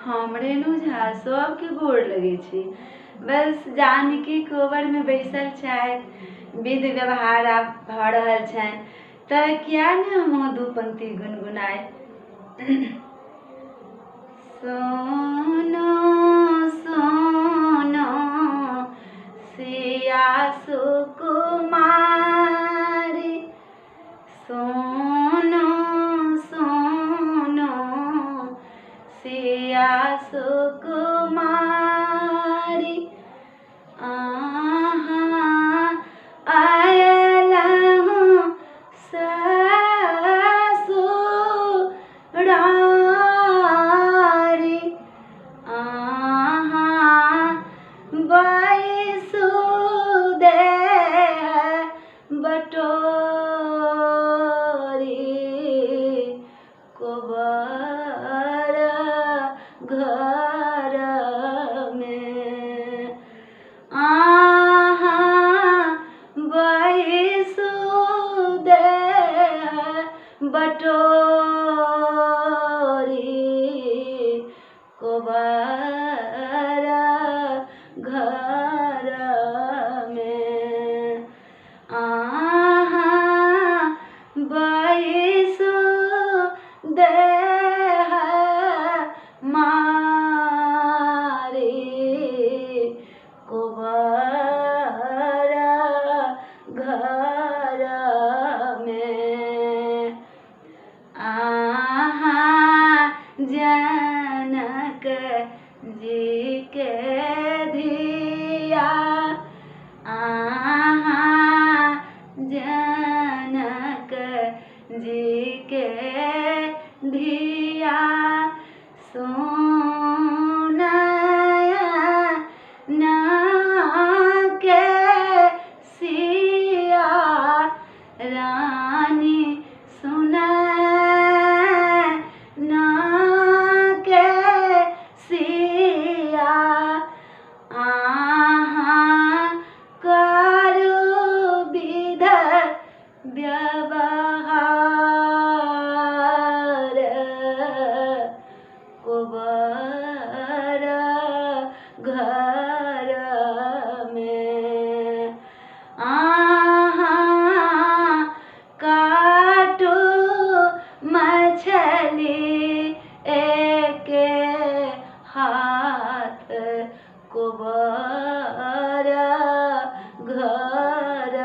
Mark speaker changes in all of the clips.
Speaker 1: हमरे नुझा सबके गोड़ लगे छी। बस जानकी कोबर में बैसल छथि, विधि व्यवहार आब भऽ रहल छनि, तऽ किया ने हम दू पंक्ति गुनगुनाए। सोनो सोनो सिया सुकुमारी, सोनो सोनो सिया सुकुमारी, आयलहु ससुरारी, बैसु देह बटोरी, कोबर घर में बैसु देह बटोरी, कोबर घर में बैसु देह मारी, कोबर घर में जनक जी के धिया, जनक जी के धिया, सोनयना के सिया रानी, सुनयना के सिया, करू विध व्यवहार, कोबर घर में काटू मछली एक हाथ, कोबर घर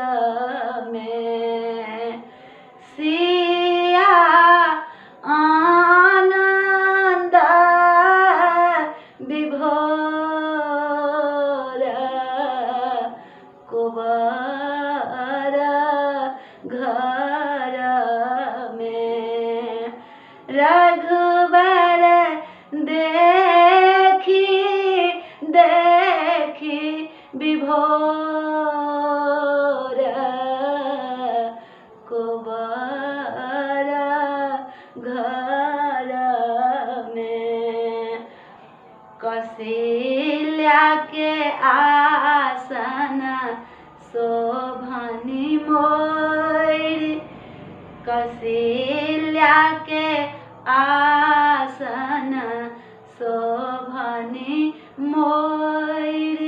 Speaker 1: में सिया आनंद विभोर, कोबर घर में रघुबर देखी देखी विभोर, कोबर घर में कौशल्या के आसन शोभनी मोर, कौशल्या के आसन शोभनी मोर,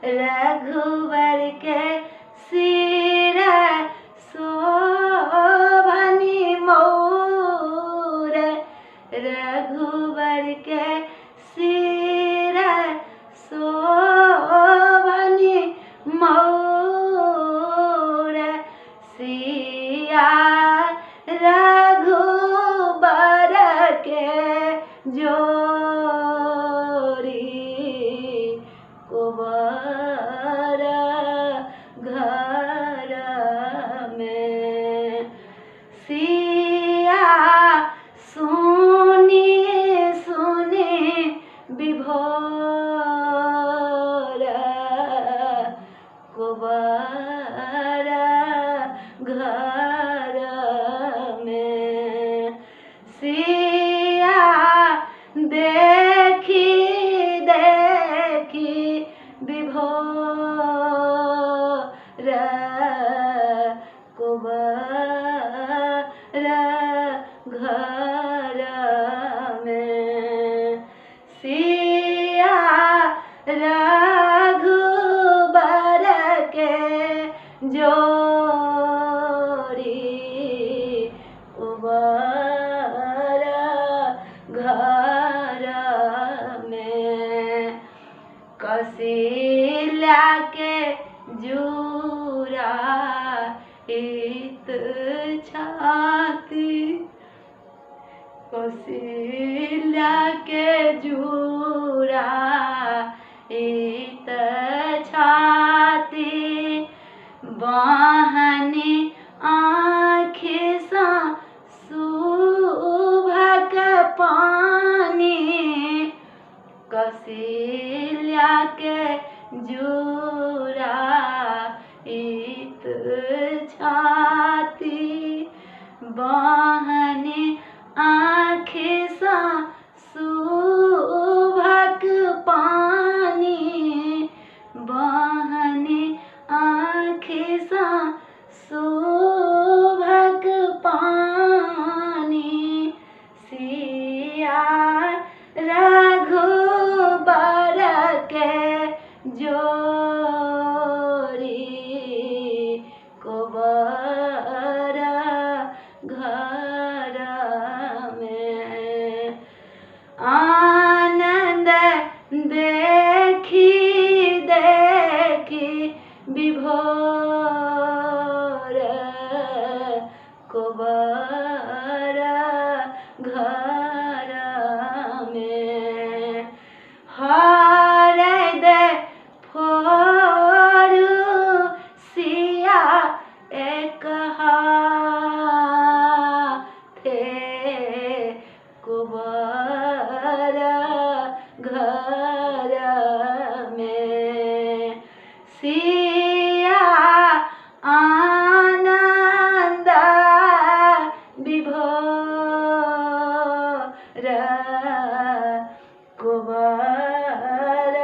Speaker 1: रघुवर के सिर शोभनी मोर, रघुवर के सिर शोभनी मोर, सिया रघुबर के रघुबर के जोड़ी कुंवर घर में कौशल्या के जूरा इत छाती कौशल्या के जूरा इत छाती बहनी आँखि सा सुभक पानी कौशल्या के जूरा इत छाती बहनी आँखि सा सुभक पानी बहनी आँखि सा सुभक पानी सिया रघुबर के जोड़ी कुंवर घर में आनंद देखी देखी विभोर कुंवर घर में हृदय फोरु सिया एक हाथे कुंवर घर में सिया आनंद विभोर कुंवर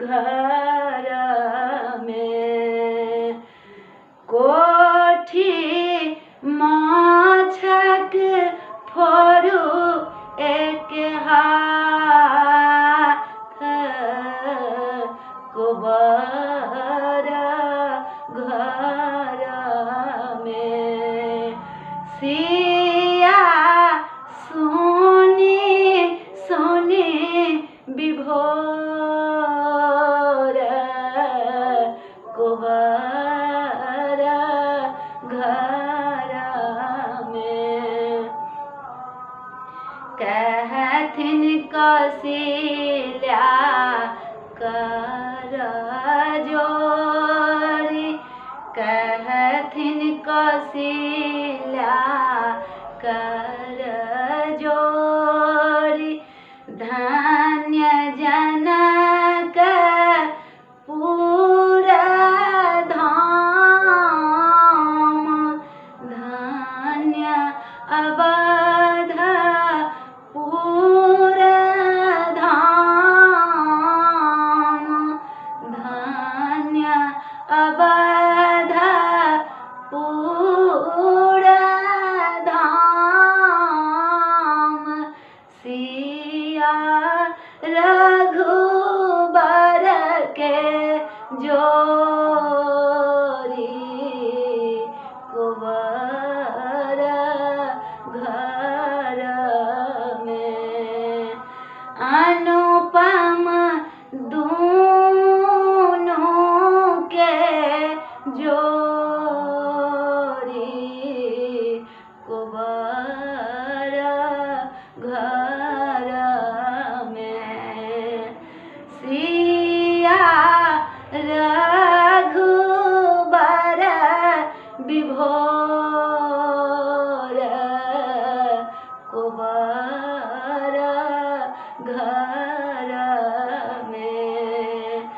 Speaker 1: घर में कोठी माछक फोरु एक हाथ कुंवर घर में सिया सुनी सुनी विभोर कुंवर घर में कहथिन कौशल्या कर जोड़ी कहथिन कौशल्या कर जोड़ी धन्य जनक पूरा धाम धन्य अवध पूरा धाम धन्य अवध पूरा धाम सिया रघुबर के जोड़ी कुंवर घर में अनुपम दोनों के जोड़ी कुंवर घर में सिया रघुबर विभोर कुंवर घर में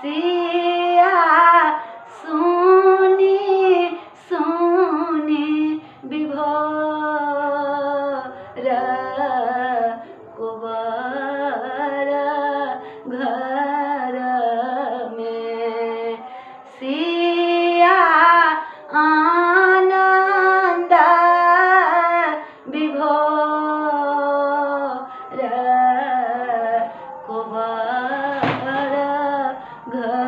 Speaker 1: सिया सुनी सुनी विभोर कुंवर घर में सिया आनंद विभोर घर